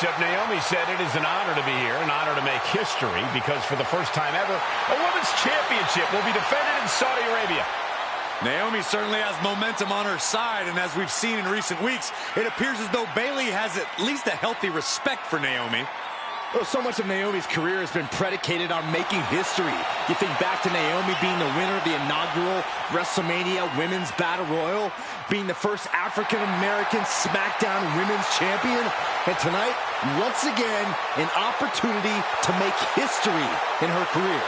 matchup, Naomi said it is an honor to be here, an honor to make history, because for the first time ever, a women's championship will be defended in Saudi Arabia. Naomi certainly has momentum on her side, and as we've seen in recent weeks, it appears as though Bayley has at least a healthy respect for Naomi. Well, so much of Naomi's career has been predicated on making history. You think back to Naomi being the winner of the inaugural WrestleMania Women's Battle Royal, being the first African-American SmackDown Women's Champion, and tonight, once again, an opportunity to make history in her career.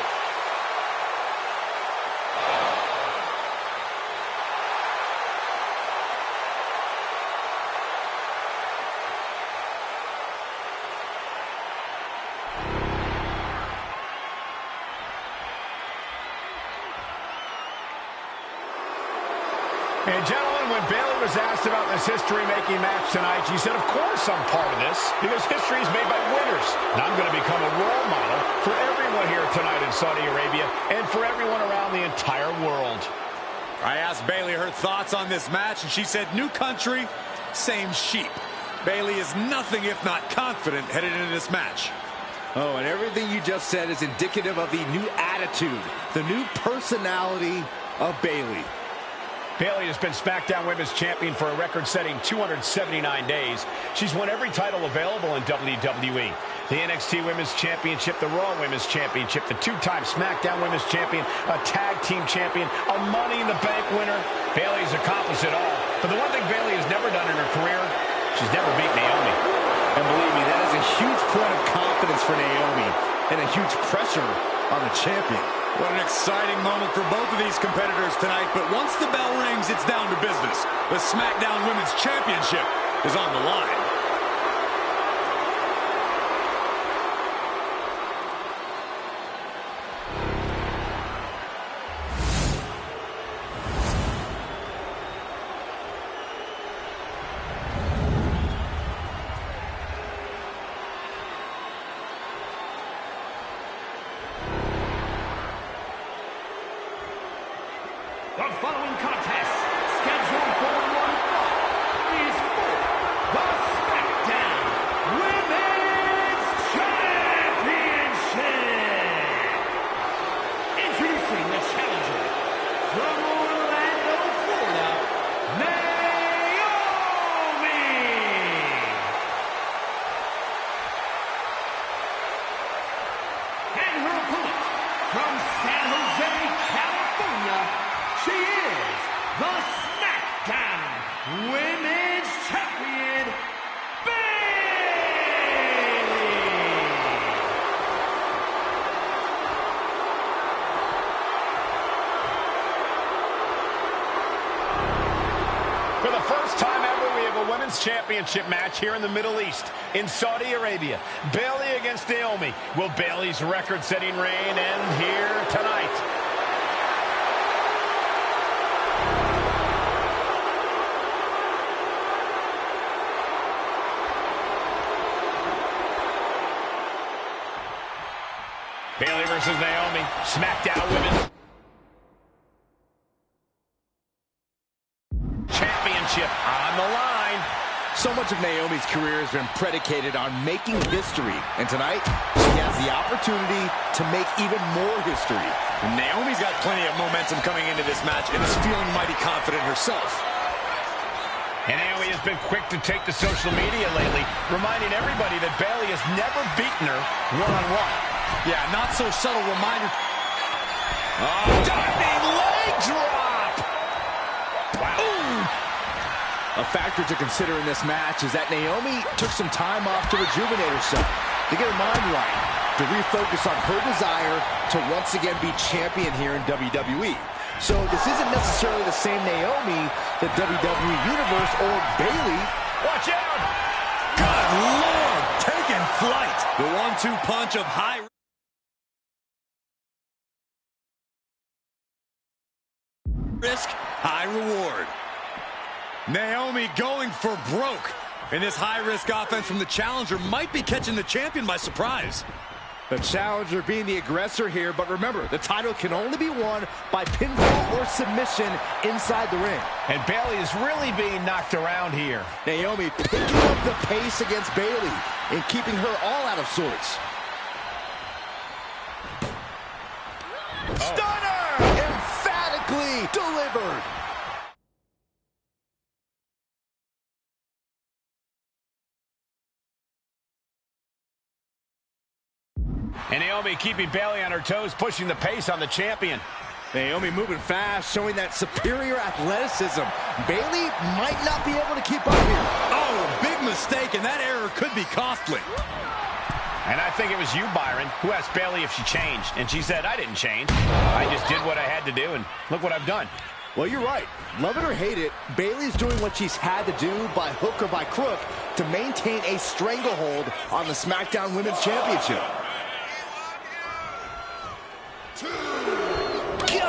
And gentlemen, when Bayley was asked about this history-making match tonight, she said, of course I'm part of this, because history is made by winners. And I'm going to become a role model for everyone here tonight in Saudi Arabia and for everyone around the entire world. I asked Bayley her thoughts on this match, and she said, new country, same sheep. Bayley is nothing if not confident headed into this match. Oh, and everything you just said is indicative of the new attitude, the new personality of Bayley. Bayley has been SmackDown Women's Champion for a record-setting 279 days. She's won every title available in WWE. The NXT Women's Championship, the Raw Women's Championship, the two-time SmackDown Women's Champion, a Tag Team Champion, a Money in the Bank winner. Bayley's accomplished it all. But the one thing Bayley has never done in her career, she's never beat Naomi. And believe me, that is a huge point of confidence for Naomi and a huge pressure on the champion. What an exciting moment for both of these competitors tonight, but once the bell rings, it's down to business. The SmackDown Women's Championship is on the line. The following contest, scheduled for one fall, is for the SmackDown Women's Championship. Introducing the challenger from Orlando, Florida, Naomi. And her opponent from San Jose, California, she is the SmackDown Women's Champion, Bayley! For the first time ever, we have a Women's Championship match here in the Middle East, in Saudi Arabia. Bayley against Naomi. Will Bayley's record-setting reign end here tonight? Bayley versus Naomi, SmackDown Women's Championship on the line. So much of Naomi's career has been predicated on making history, and tonight she has the opportunity to make even more history. Naomi's got plenty of momentum coming into this match and is feeling mighty confident herself. And Naomi has been quick to take to social media lately, reminding everybody that Bayley has never beaten her one-on-one. Yeah, not so subtle reminder. Oh, diving leg drop! Wow. Ooh. A factor to consider in this match is that Naomi took some time off to rejuvenate herself, to get her mind right, to refocus on her desire to once again be champion here in WWE. So this isn't necessarily the same Naomi the WWE Universe or Bayley. Watch out! Good Lord, taking flight. The 1-2 punch of high risk, high reward. Naomi going for broke. And this high-risk offense from the challenger might be catching the champion by surprise. The challenger being the aggressor here, but remember, the title can only be won by pinfall or submission inside the ring. And Bayley is really being knocked around here. Naomi picking up the pace against Bayley. in keeping her all out of sorts. Stunner! Emphatically delivered. And Naomi keeping Bayley on her toes, pushing the pace on the champion. Naomi moving fast, showing that superior athleticism. Bayley might not be able to keep up here. Oh, big mistake, and that error could be costly. And I think it was you, Byron, who asked Bayley if she changed. And she said, I didn't change. I just did what I had to do, and look what I've done. Well, you're right. Love it or hate it, Bayley's doing what she's had to do by hook or by crook to maintain a stranglehold on the SmackDown Women's Championship.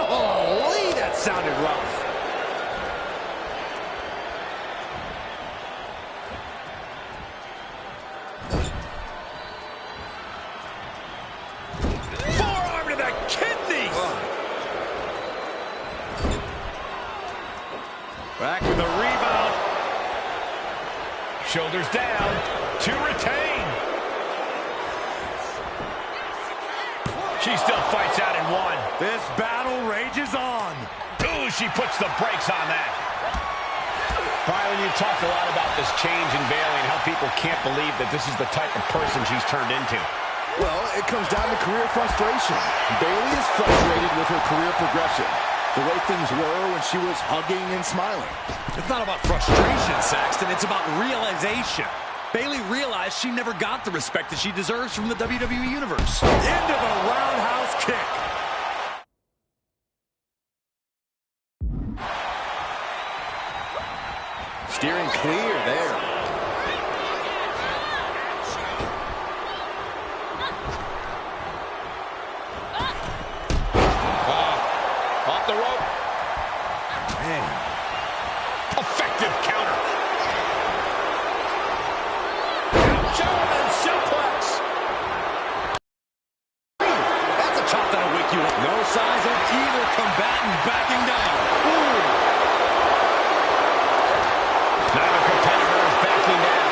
Golly, that sounded rough. Forearm to the kidneys. Back with the rebound. Shoulders down to retain. She still fights out in one. This battle rages on. Ooh, she puts the brakes on that. Byron, you talked a lot about this change in Bayley and how people can't believe that this is the type of person she's turned into. Well, it comes down to career frustration. Bayley is frustrated with her career progression. The way things were when she was hugging and smiling. It's not about frustration, Saxton. It's about realization. Bayley realized she never got the respect that she deserves from the WWE Universe. Into the roundhouse kick. Steering clear there. Off the rope. Man. Effective counter. German suplex. That's a chop that'll wake you up. No signs of either combatant backing down. Ooh. Neither competitor is backing down.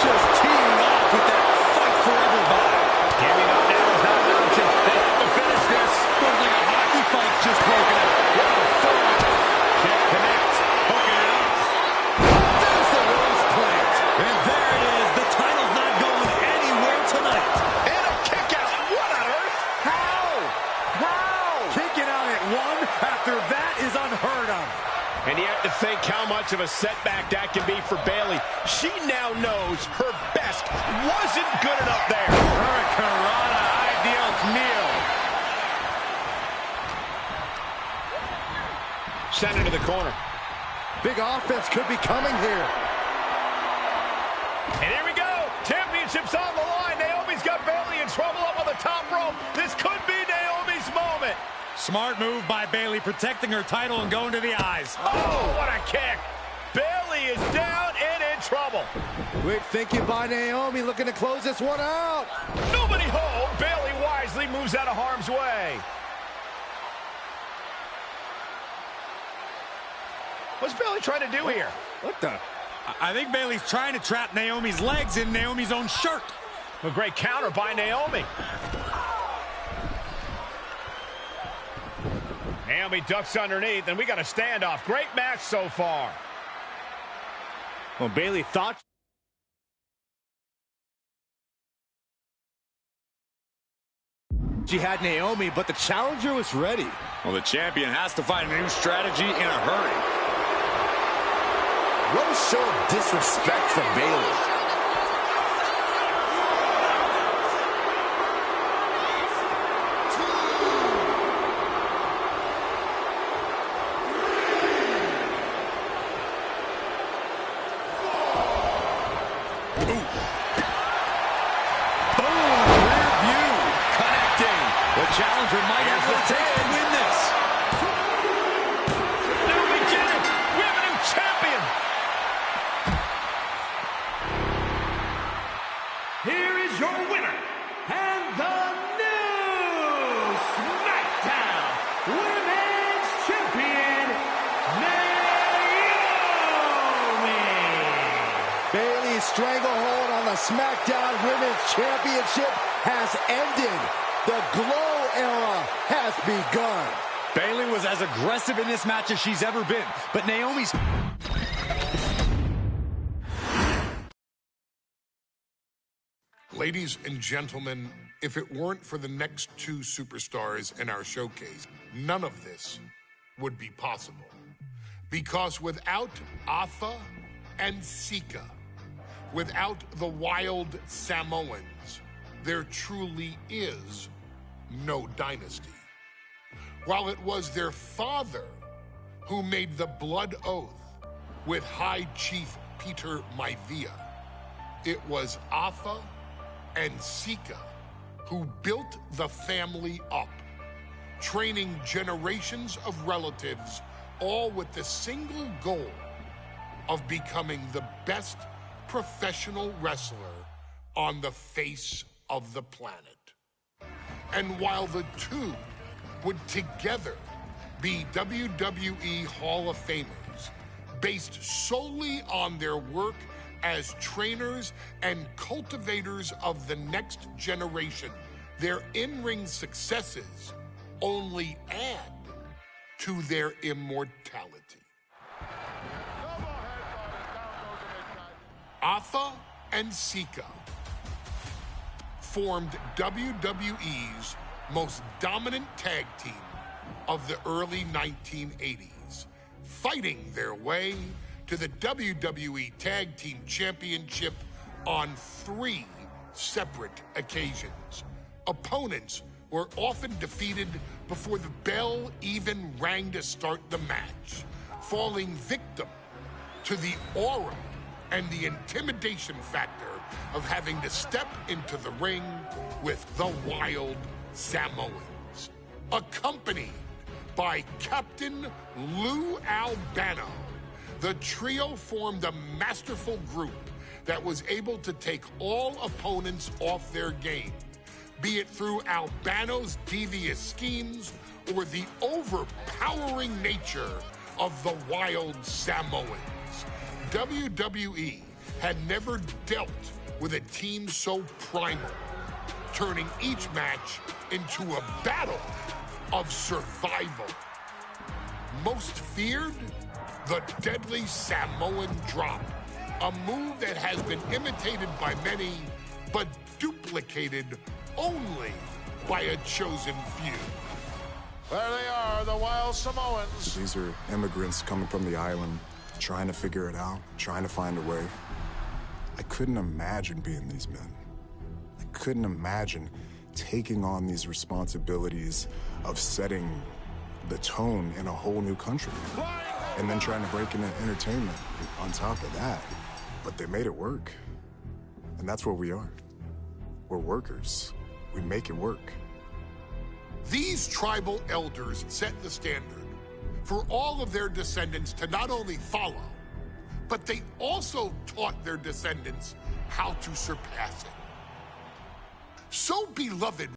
Just teeing off with that fight forever vibe. Giving up now is not an option. They have to finish this. Looks like a hockey fight's just broken out. Wow, forearm. Can't connect. Hooking it up. There's the rose plant. And there it is. The title's not going anywhere tonight. And a kick out. What on earth? How? How? Kicking out at one after that is unheard of. And you have to think how much of a setback that can be for Bayley. She now knows her best wasn't good enough there. Hurricanrana, ideal meal. Send it to the corner. Big offense could be coming here. And here we go. Championship's on the line. Naomi's got Bayley in trouble up on the top rope. This could be Naomi's moment. Smart move by Bayley, protecting her title and going to the eyes. Oh, what a kick. Bayley is down and in trouble. Quick thinking by Naomi, looking to close this one out. Nobody home. Bayley wisely moves out of harm's way. What's Bayley trying to do here? What the? I think Bayley's trying to trap Naomi's legs in Naomi's own shirt. A great counter by Naomi. Naomi ducks underneath, and we got a standoff. Great match so far. Well, Bayley thought she had Naomi, but the challenger was ready. Well, the champion has to find a new strategy in a hurry. What a show of disrespect from Bayley. Challenger might have what it takes to win this. Now we get it. We have a new champion. Here is your winner, and the new SmackDown Women's Champion, Naomi. Bayley's stranglehold on the SmackDown Women's Championship has ended. The Glow era has begun. Bayley was as aggressive in this match as she's ever been, but Naomi's... Ladies and gentlemen, if it weren't for the next two superstars in our showcase, none of this would be possible. Because without Atha and Sika, without the wild Samoans, there truly is no dynasty. While it was their father who made the blood oath with High Chief Peter Maivia, it was Atha and Sika who built the family up, training generations of relatives, all with the single goal of becoming the best professional wrestler on the face of the planet. And while the two would together be WWE Hall of Famers, based solely on their work as trainers and cultivators of the next generation, their in-ring successes only add to their immortality. Atha and Sika formed WWE's most dominant tag team of the early 1980s, fighting their way to the WWE Tag Team Championship on 3 separate occasions. Opponents were often defeated before the bell even rang to start the match, falling victim to the aura and the intimidation factor of having to step into the ring with the Wild Samoans, accompanied by Captain Lou Albano. The trio formed a masterful group that was able to take all opponents off their game, be it through Albano's devious schemes or the overpowering nature of the Wild Samoans. WWE had never dealt with a team so primal, turning each match into a battle of survival. Most feared, the deadly Samoan drop, a move that has been imitated by many, but duplicated only by a chosen few. There they are, the Wild Samoans. These are immigrants coming from the island, trying to figure it out, trying to find a way. I couldn't imagine being these men. I couldn't imagine taking on these responsibilities of setting the tone in a whole new country. And then trying to break into entertainment on top of that. But they made it work. And that's what we are. We're workers. We make it work. These tribal elders set the standard for all of their descendants to not only follow, but they also taught their descendants how to surpass it. So, beloved